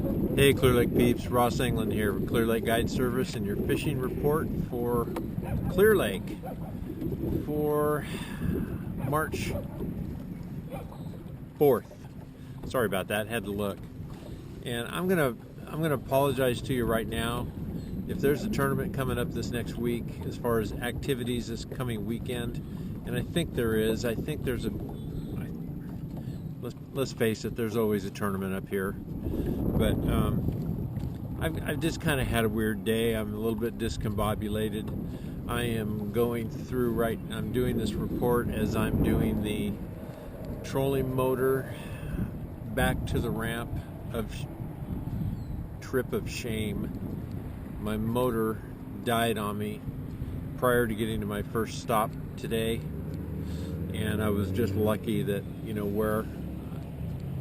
Hey Clear Lake peeps, Ross England here with Clear Lake Guide Service and your fishing report for Clear Lake for March 4th. Sorry about that, had to look. And I'm gonna apologize to you right now. If there's a tournament coming up this next week as far as activities this coming weekend, and I think there is, let's face it, there's always a tournament up here. But I've just kind of had a weird day. I'm a little bit discombobulated. I am going through I'm doing this report as I'm doing the trolling motor back to the ramp of Trip of Shame. My motor died on me prior to getting to my first stop today, and I was just lucky that,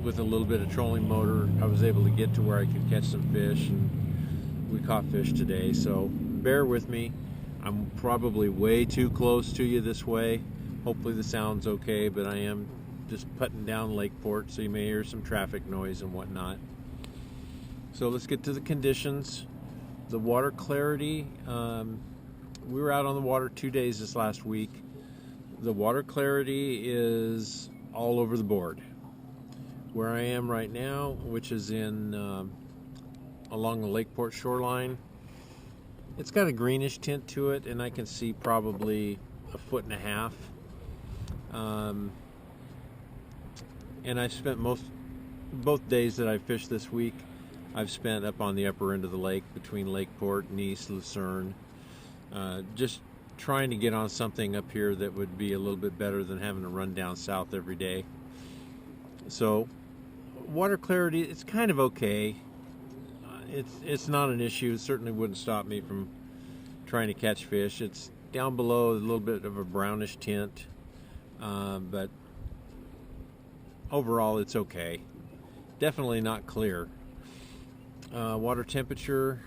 with a little bit of trolling motor, I was able to get to where I could catch some fish, and we caught fish today. So bear with me. I'm probably way too close to you this way. Hopefully the sound's okay, but I am just putting down Lakeport, so you may hear some traffic noise and whatnot. So let's get to the conditions. The water clarity, we were out on the water 2 days this last week. The water clarity is all over the board. Where I am right now, which is in along the Lakeport shoreline, it's got a greenish tint to it, and I can see probably 1.5 feet. And I spent both days that I fished this week, I've spent up on the upper end of the lake between Lakeport, Nice, Lucerne, just trying to get on something up here that would be a little bit better than having to run down south every day. So water clarity, it's kind of okay. It's not an issue. It certainly wouldn't stop me from trying to catch fish. It's down below a little bit of a brownish tint, but overall it's okay. Definitely not clear. Water temperature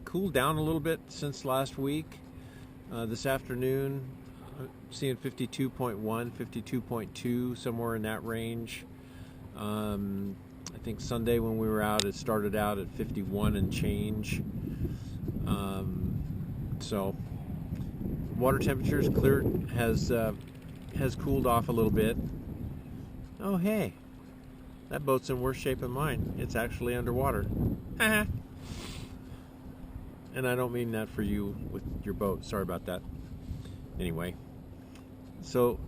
cooled down a little bit since last week. This afternoon, I'm seeing 52.1, 52.2, somewhere in that range. I think Sunday when we were out, it started out at 51 and change. So water temperature is clear, has cooled off a little bit. Oh hey, that boat's in worse shape than mine. It's actually underwater. And I don't mean that for you with your boat. Sorry about that. Anyway, so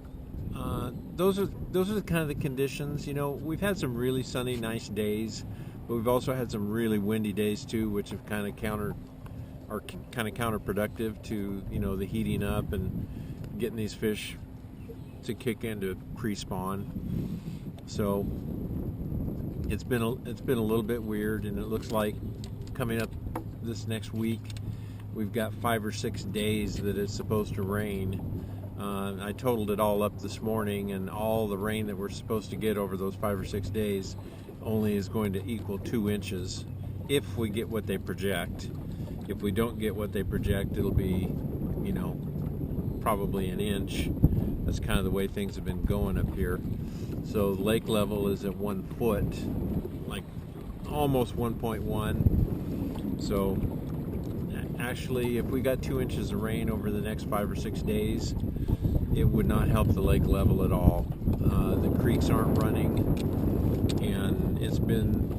those are the kind of the conditions. We've had some really sunny, nice days, but we've also had some really windy days too, which have kind of counterproductive to the heating up and getting these fish to kick into pre-spawn. So it's been a little bit weird, and it looks like coming up this next week we've got 5 or 6 days that it's supposed to rain. I totaled it all up this morning, and all the rain that we're supposed to get over those 5 or 6 days only is going to equal 2 inches if we get what they project. If we don't get what they project, it'll be probably an inch. That's kind of the way things have been going up here. So lake level is at 1 foot, like almost 1.1. So actually, if we got 2 inches of rain over the next 5 or 6 days, it would not help the lake level at all. The creeks aren't running, and it's been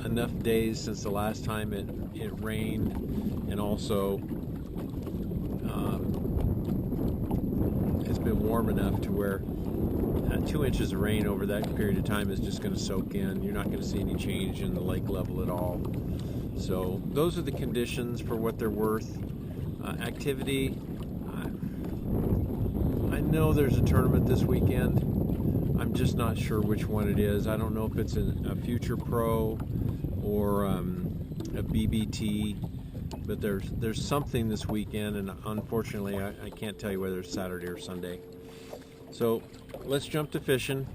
enough days since the last time it rained, and also it's been warm enough to where 2 inches of rain over that period of time is just going to soak in. You're not going to see any change in the lake level at all. So those are the conditions for what they're worth. Activity, I know there's a tournament this weekend. I'm just not sure which one it is. I don't know if it's a Future Pro or a BBT, but there's something this weekend, and unfortunately I can't tell you whether it's Saturday or Sunday. So let's jump to fishing.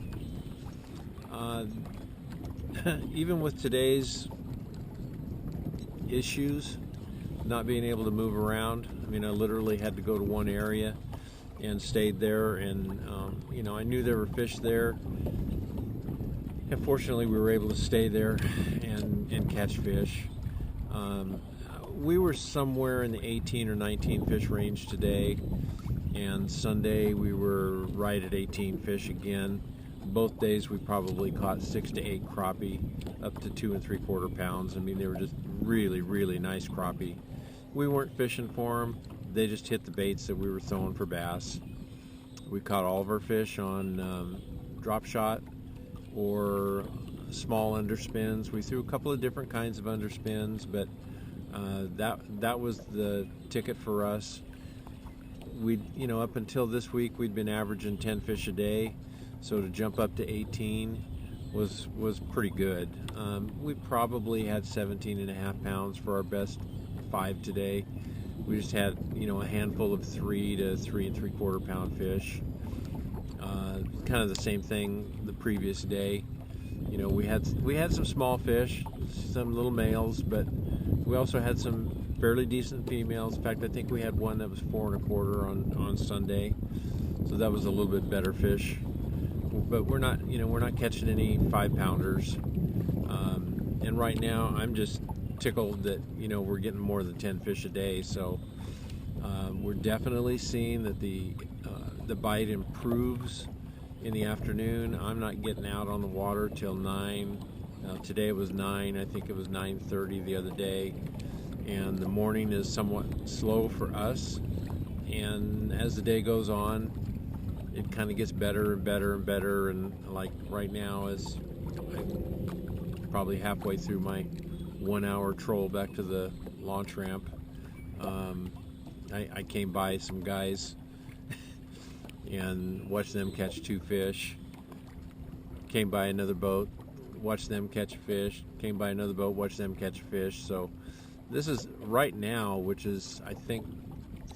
Even with today's issues, not being able to move around, I literally had to go to one area and stayed there, and I knew there were fish there, And fortunately, we were able to stay there and catch fish. We were somewhere in the 18 or 19 fish range today, and Sunday we were right at 18 fish again. Both days we probably caught 6 to 8 crappie, up to 2 3/4 pounds. I mean, they were just really, really nice crappie. We weren't fishing for them. They just hit the baits that we were throwing for bass. We caught all of our fish on drop shot or small underspins. We threw a couple of different kinds of underspins, but that was the ticket for us. Up until this week, we'd been averaging 10 fish a day, so to jump up to 18 was pretty good. We probably had 17.5 pounds for our best 5 today. We just had a handful of 3 to 3 3/4 pound fish. Kind of the same thing the previous day. We had some small fish, some little males, but we also had some fairly decent females. In fact, I think we had one that was 4 1/4 on Sunday, so that was a little bit better fish. But we're not catching any 5-pounders. And right now, I'm just tickled that we're getting more than 10 fish a day. So we're definitely seeing that the bite improves in the afternoon. I'm not getting out on the water till 9. Today it was 9. I think it was 9:30 the other day. And the morning is somewhat slow for us. And as the day goes on, it kind of gets better and better and better. And like right now, as I'm probably halfway through my 1-hour troll back to the launch ramp, I came by some guys and watched them catch 2 fish. Came by another boat, watched them catch a fish. Came by another boat, watched them catch a fish. So this is right now, which is I think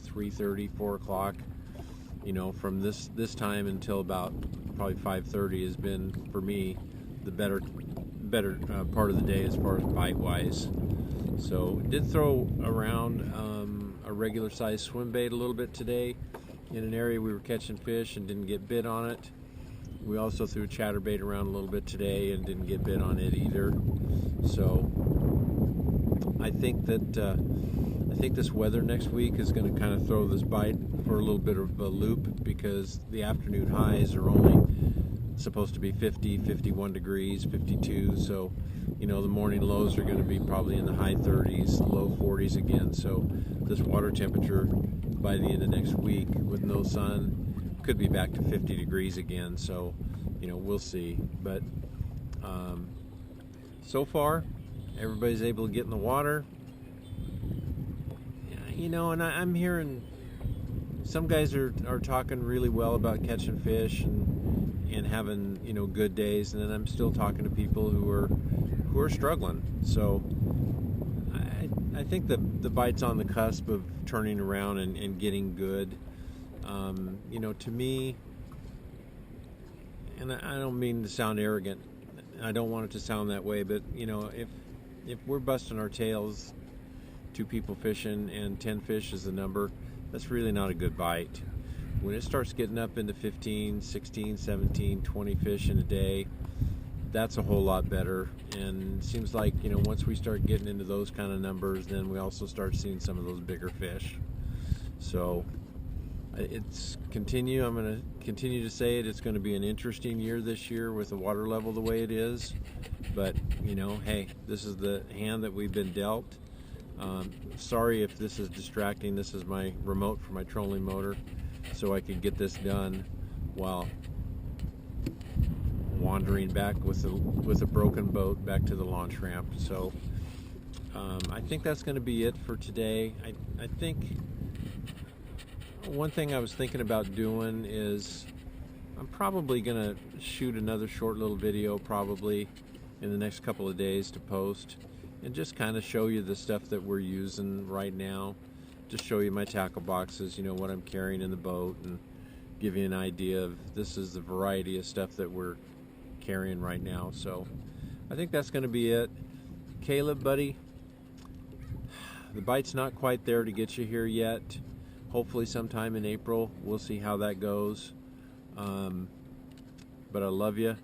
3:30, 4 o'clock. From this time until about probably 5:30 has been for me the better part of the day as far as bite wise. So did throw around a regular size swim bait a little bit today in an area we were catching fish and didn't get bit on it. We also threw chatterbait around a little bit today and didn't get bit on it either. So I think this weather next week is going to kind of throw this bite for a little bit of a loop, because the afternoon highs are only supposed to be 50, 51 degrees, 52. So the morning lows are going to be probably in the high 30s, low 40s again. So this water temperature by the end of next week with no sun could be back to 50 degrees again. So we'll see. But so far everybody's able to get in the water. And I'm hearing some guys are talking really well about catching fish and having good days, and then I'm still talking to people who are struggling. So I think the bite's on the cusp of turning around and getting good. To me, and I don't mean to sound arrogant, I don't want it to sound that way, but if we're busting our tails, 2 people fishing and 10 fish is the number, that's really not a good bite. When it starts getting up into 15, 16, 17, 20 fish in a day, that's a whole lot better. And it seems like once we start getting into those kind of numbers, then we also start seeing some of those bigger fish. So I'm going to continue to say it's going to be an interesting year this year with the water level the way it is. But hey, this is the hand that we've been dealt. Sorry if this is distracting. This is my remote for my trolling motor, so I could get this done while wandering back with a broken boat back to the launch ramp. So I think that's going to be it for today. I think one thing I was thinking about doing is I'm probably going to shoot another short little video probably in the next couple of days to post, and just kind of show you the stuff that we're using right now. Just show you my tackle boxes, what I'm carrying in the boat, and give you an idea of this is the variety of stuff that we're carrying right now. So I think that's going to be it. Caleb, buddy, the bite's not quite there to get you here yet. Hopefully sometime in April. We'll see how that goes. But I love you,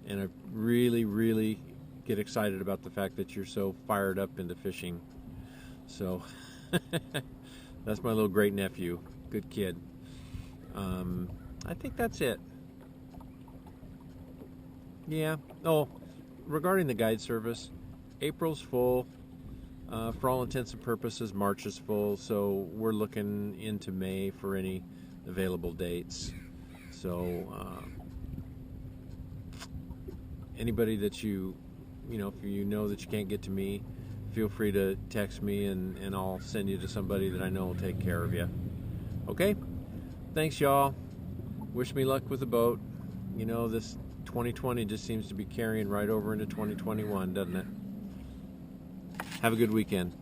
and I really get excited about the fact that you're so fired up into fishing. So that's my little great nephew. Good kid. I think that's it. Yeah. Oh, regarding the guide service, April's full. For all intents and purposes, March is full. So we're looking into May for any available dates. So anybody that if you know that you can't get to me, feel free to text me and I'll send you to somebody that I know will take care of you. Okay? Thanks, y'all. Wish me luck with the boat. This 2020 just seems to be carrying right over into 2021, doesn't it? Have a good weekend.